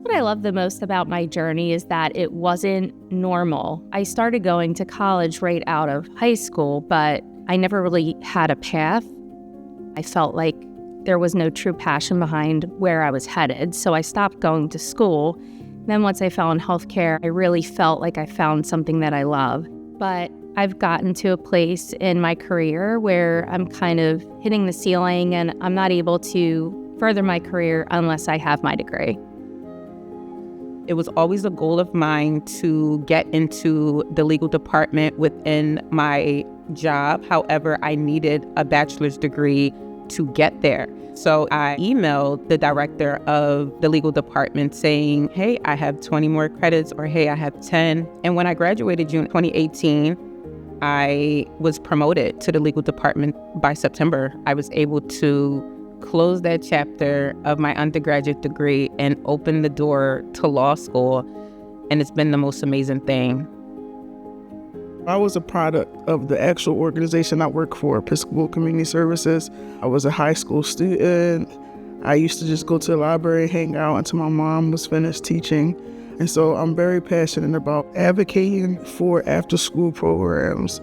What I love the most about my journey is that it wasn't normal. I started going to college right out of high school, but I never really had a path. I felt like there was no true passion behind where I was headed, so I stopped going to school. Then once I fell in healthcare, I really felt like I found something that I love. But I've gotten to a place in my career where I'm kind of hitting the ceiling and I'm not able to further my career unless I have my degree. It was always a goal of mine to get into the legal department within my job. However, I needed a bachelor's degree to get there. So I emailed the director of the legal department saying, hey, I have 20 more credits, or hey, I have 10. And when I graduated June 2018, I was promoted to the legal department by September. I was able to close that chapter of my undergraduate degree and open the door to law school. And it's been the most amazing thing. I was a product of the actual organization I work for, Episcopal Community Services. I was a high school student. I used to just go to the library, hang out until my mom was finished teaching. And so I'm very passionate about advocating for after-school programs.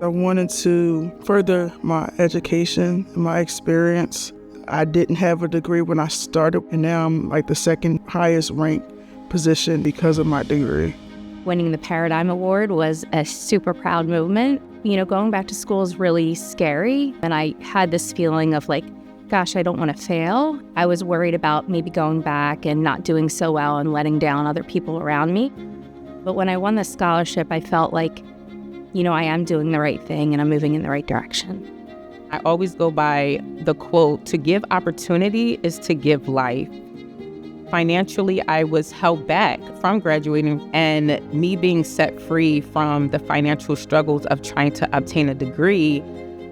I wanted to further my education, my experience. I didn't have a degree when I started, and now I'm like the second highest ranked position because of my degree. Winning the Paradigm Award was a super proud moment. Going back to school is really scary, and I had this feeling of like, gosh, I don't want to fail. I was worried about maybe going back and not doing so well and letting down other people around me. But when I won the scholarship, I felt like, I am doing the right thing and I'm moving in the right direction. I always go by the quote, to give opportunity is to give life. Financially, I was held back from graduating, and me being set free from the financial struggles of trying to obtain a degree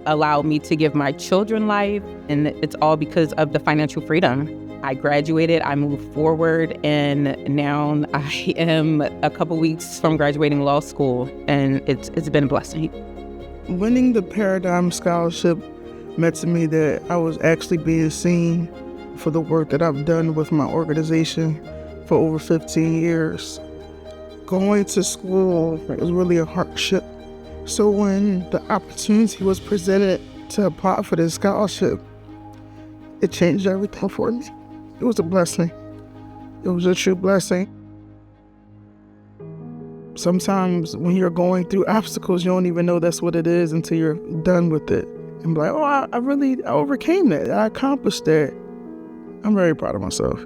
allowed me to give my children life, and it's all because of the financial freedom. I graduated, I moved forward, and now I am a couple weeks from graduating law school, and it's been a blessing. Winning the Paradigm Scholarship meant to me that I was actually being seen for the work that I've done with my organization for over 15 years. Going to school was really a hardship. So when the opportunity was presented to apply for this scholarship, it changed everything for me. It was a blessing. It was a true blessing. Sometimes when you're going through obstacles, you don't even know that's what it is until you're done with it. And be like, oh, I overcame that. I accomplished that. I'm very proud of myself.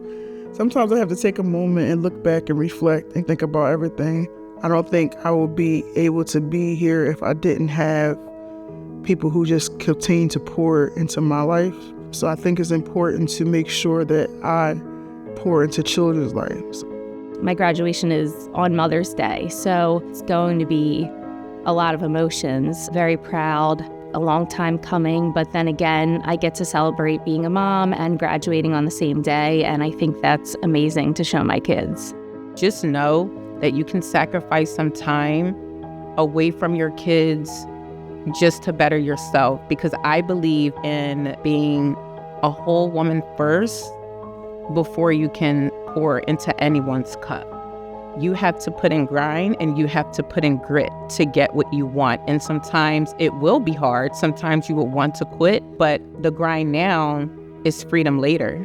Sometimes I have to take a moment and look back and reflect and think about everything. I don't think I would be able to be here if I didn't have people who just continue to pour into my life. So I think it's important to make sure that I pour into children's lives. My graduation is on Mother's Day, so it's going to be a lot of emotions. Very proud, a long time coming, but then again, I get to celebrate being a mom and graduating on the same day, and I think that's amazing to show my kids. Just know that you can sacrifice some time away from your kids just to better yourself, because I believe in being a whole woman first before you can pour into anyone's cup. You have to put in grind and you have to put in grit to get what you want. And sometimes it will be hard. Sometimes you will want to quit, but the grind now is freedom later.